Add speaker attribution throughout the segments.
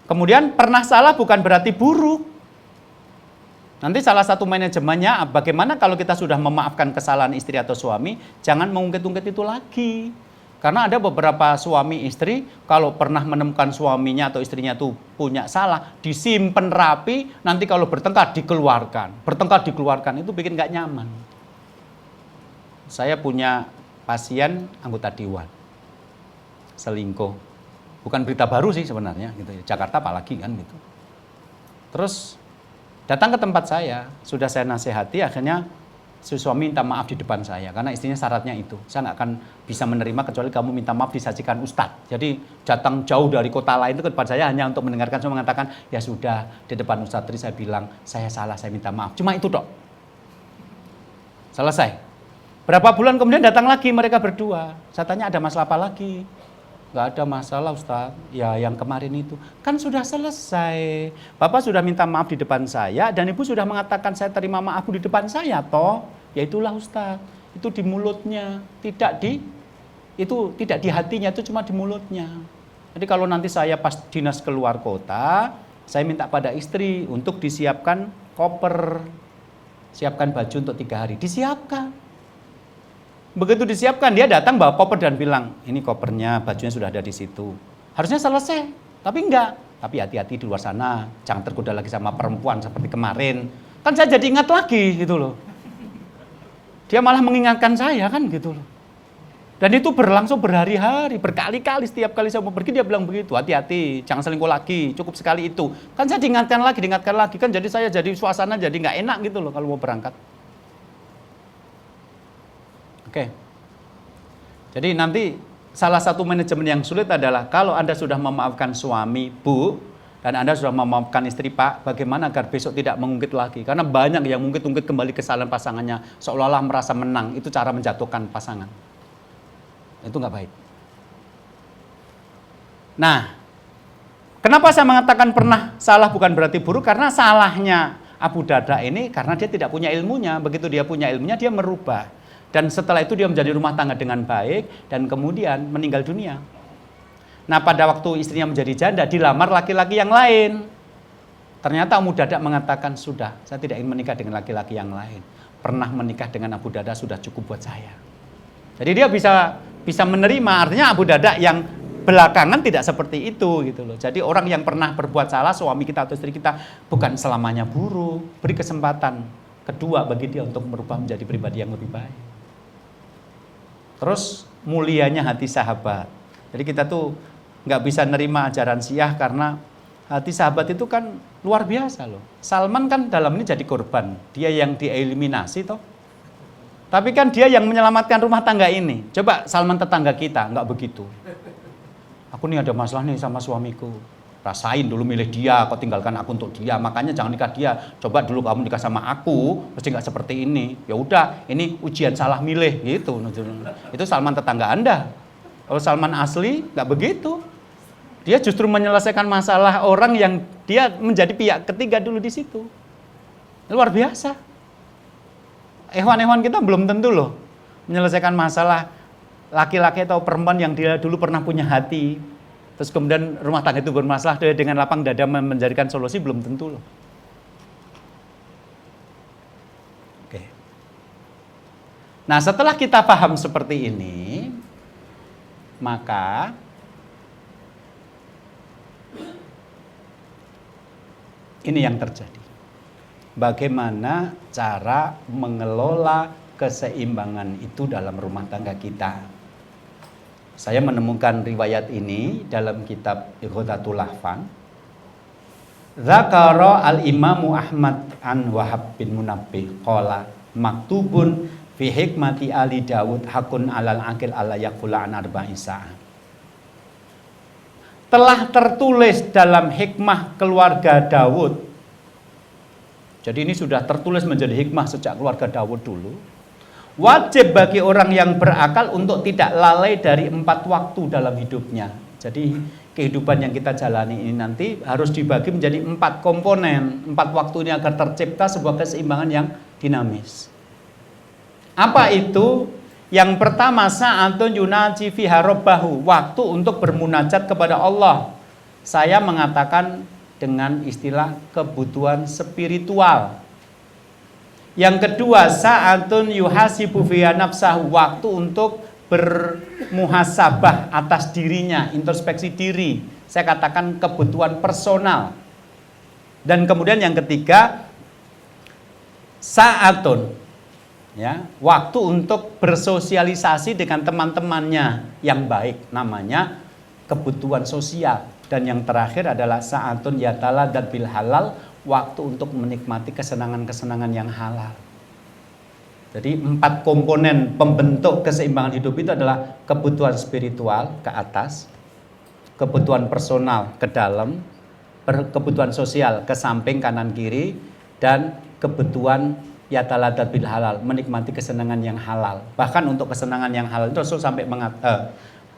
Speaker 1: Kemudian pernah salah bukan berarti buruk. Nanti salah satu manajemennya, bagaimana kalau kita sudah memaafkan kesalahan istri atau suami, jangan mengungkit-ungkit itu lagi. Karena ada beberapa suami istri, kalau pernah menemukan suaminya atau istrinya itu punya salah, disimpan rapi, nanti kalau bertengkar dikeluarkan. Bertengkar dikeluarkan, itu bikin gak nyaman. Saya punya pasien anggota dewan, selingkuh. Bukan berita baru sih sebenarnya, gitu ya. Jakarta apalagi kan gitu. Terus datang ke tempat saya, sudah saya nasihati, akhirnya si suami minta maaf di depan saya, karena istrinya syaratnya itu. Saya nggak akan bisa menerima kecuali kamu minta maaf disajikan ustadz. Jadi datang jauh dari kota lain itu ke depan saya hanya untuk mendengarkan, saya mengatakan, ya sudah, di depan ustadz tadi saya bilang, saya salah, saya minta maaf. Cuma itu dok. Selesai. Berapa bulan kemudian datang lagi mereka berdua. Saya tanya ada masalah apa lagi? Nggak ada masalah Ustaz, ya yang kemarin itu kan sudah selesai. Bapak sudah minta maaf di depan saya dan Ibu sudah mengatakan saya terima maafku di depan saya toh. Ya itulah Ustaz, itu di mulutnya, tidak di hatinya, itu cuma di mulutnya. Jadi kalau nanti saya pas dinas keluar kota, saya minta pada istri untuk disiapkan koper, siapkan baju untuk 3 hari, disiapkan. Begitu disiapkan, dia datang bawa koper dan bilang, ini kopernya, bajunya sudah ada di situ. Harusnya selesai, tapi enggak. Tapi hati-hati di luar sana, jangan tergoda lagi sama perempuan seperti kemarin. Kan saya jadi ingat lagi gitu loh. Dia malah mengingatkan saya kan gitu loh. Dan itu berlangsung berhari-hari, berkali-kali, setiap kali saya mau pergi dia bilang begitu, hati-hati, jangan selingkuh lagi, cukup sekali itu. Kan saya diingatkan lagi, kan jadi saya jadi suasana jadi nggak enak gitu loh kalau mau berangkat. Oke. Jadi nanti salah satu manajemen yang sulit adalah kalau Anda sudah memaafkan suami, Bu, dan Anda sudah memaafkan istri, Pak, bagaimana agar besok tidak mengungkit lagi? Karena banyak yang mengungkit-ungkit kembali kesalahan pasangannya, seolah-olah merasa menang. Itu cara menjatuhkan pasangan. Itu nggak baik. Nah, kenapa saya mengatakan pernah salah bukan berarti buruk? Karena salahnya Abu Darda ini karena dia tidak punya ilmunya. Begitu dia punya ilmunya, dia merubah. Dan setelah itu dia menjadi rumah tangga dengan baik dan kemudian meninggal dunia. Nah pada waktu istrinya menjadi janda dilamar laki-laki yang lain. Ternyata Abu Darda mengatakan sudah, saya tidak ingin menikah dengan laki-laki yang lain. Pernah menikah dengan Abu Darda sudah cukup buat saya. Jadi dia bisa menerima, artinya Abu Darda yang belakangan tidak seperti itu gitu loh. Jadi orang yang pernah berbuat salah, suami kita atau istri kita, bukan selamanya buruk. Beri kesempatan kedua bagi dia untuk berubah menjadi pribadi yang lebih baik. Terus mulianya hati sahabat. Jadi kita tuh nggak bisa nerima ajaran Syiah karena hati sahabat itu kan luar biasa loh. Salman kan dalam ini jadi korban, dia yang dieliminasi toh. Tapi kan dia yang menyelamatkan rumah tangga ini. Coba Salman tetangga kita, nggak begitu. Aku nih ada masalah nih sama suamiku. Rasain dulu milih dia, kau tinggalkan aku untuk dia. Makanya jangan nikah dia. Coba dulu kamu nikah sama aku, mesti nggak seperti ini. Ya udah, ini ujian salah milih gitu. Itu Salman tetangga Anda. Kalau Salman asli nggak begitu. Dia justru menyelesaikan masalah orang yang dia menjadi pihak ketiga dulu di situ. Luar biasa. Ikhwan-ikhwan kita belum tentu loh menyelesaikan masalah laki-laki atau perempuan yang dia dulu pernah punya hati. Terus kemudian rumah tangga itu bermasalah dengan lapang dada menjadikan solusi, belum tentu loh. Oke. Nah setelah kita paham seperti ini, maka ini yang terjadi. Bagaimana cara mengelola keseimbangan itu dalam rumah tangga kita. Saya menemukan riwayat ini dalam kitab Ighathatul Lahfan. Dzakara al-Imamu Ahmad an Wahab bin Munabbih qala maktubun fi hikmati ali Daud hakun alal akil ala yakula an arba'in sa'ah. Telah tertulis dalam hikmah keluarga Daud. Jadi ini sudah tertulis menjadi hikmah sejak keluarga Daud dulu. Wajib bagi orang yang berakal untuk tidak lalai dari 4 waktu dalam hidupnya. Jadi kehidupan yang kita jalani ini nanti harus dibagi menjadi 4 komponen. 4 waktu ini agar tercipta sebuah keseimbangan yang dinamis. Apa itu? Yang pertama, sa'atun yunaji fiha rabbahu, waktu untuk bermunajat kepada Allah. saya mengatakan dengan istilah kebutuhan spiritual. Yang kedua, sa'atun yuhasibu fiha nafsahu, waktu untuk bermuhasabah atas dirinya, introspeksi diri. Saya katakan kebutuhan personal. Dan kemudian yang ketiga, sa'atun, ya, waktu untuk bersosialisasi dengan teman-temannya yang baik, namanya kebutuhan sosial. Dan yang terakhir adalah sa'atun yataladat bil halal, waktu untuk menikmati kesenangan-kesenangan yang halal. Jadi 4 komponen pembentuk keseimbangan hidup itu adalah kebutuhan spiritual ke atas, kebutuhan personal ke dalam, kebutuhan sosial ke samping kanan kiri, dan kebutuhan yataladat bil halal, menikmati kesenangan yang halal. Bahkan untuk kesenangan yang halal itu Rasul sampai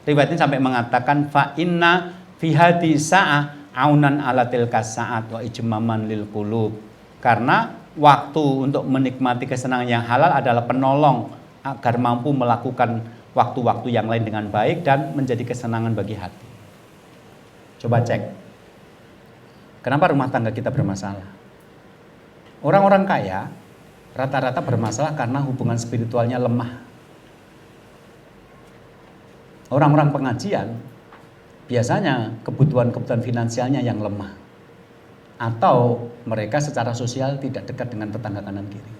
Speaker 1: riwayat ini sampai mengatakan fa inna fi hadhi sa'ah aunan ala tilka sa'at wa ijmaman lil qulub. Karena waktu untuk menikmati kesenangan yang halal adalah penolong agar mampu melakukan waktu-waktu yang lain dengan baik dan menjadi kesenangan bagi hati. Coba cek. Kenapa rumah tangga kita bermasalah? Orang-orang kaya rata-rata bermasalah karena hubungan spiritualnya lemah. Orang-orang pengajian biasanya kebutuhan-kebutuhan finansialnya yang lemah. Atau mereka secara sosial tidak dekat dengan tetangga kanan kiri.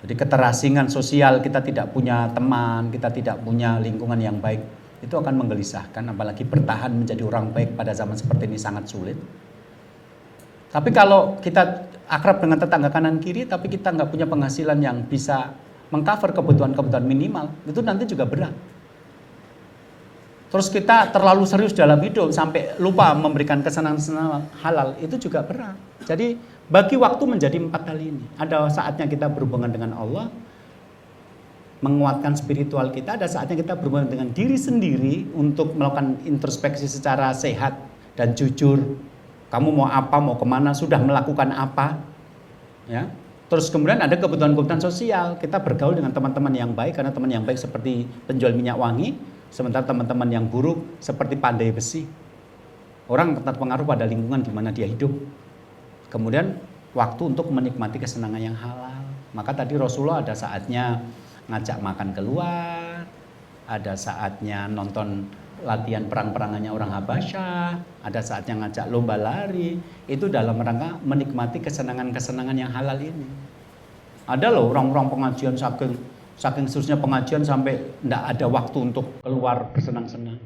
Speaker 1: Jadi keterasingan sosial, kita tidak punya teman, kita tidak punya lingkungan yang baik, itu akan menggelisahkan, apalagi bertahan menjadi orang baik pada zaman seperti ini sangat sulit. Tapi kalau kita akrab dengan tetangga kanan kiri, tapi kita nggak punya penghasilan yang bisa mengcover kebutuhan-kebutuhan minimal, itu nanti juga berat. Terus kita terlalu serius dalam hidup sampai lupa memberikan kesenangan halal, itu juga berat. Jadi bagi waktu menjadi 4 hal ini. Ada saatnya kita berhubungan dengan Allah, menguatkan spiritual kita. Ada saatnya kita berhubungan dengan diri sendiri untuk melakukan introspeksi secara sehat dan jujur. Kamu mau apa, mau kemana, sudah melakukan apa, ya. Terus kemudian ada kebutuhan-kebutuhan sosial. Kita bergaul dengan teman-teman yang baik, karena teman yang baik seperti penjual minyak wangi, sementara teman-teman yang buruk seperti pandai besi. Orang terpengaruh pada lingkungan di mana dia hidup. Kemudian waktu untuk menikmati kesenangan yang halal. Maka tadi Rasulullah ada saatnya ngajak makan keluar, ada saatnya nonton latihan perang-perangannya orang Habasyah, ada saatnya ngajak lomba lari. Itu dalam rangka menikmati kesenangan-kesenangan yang halal ini. Ada loh orang-orang pengajian saking seriusnya pengajian sampai tidak ada waktu untuk keluar bersenang-senang.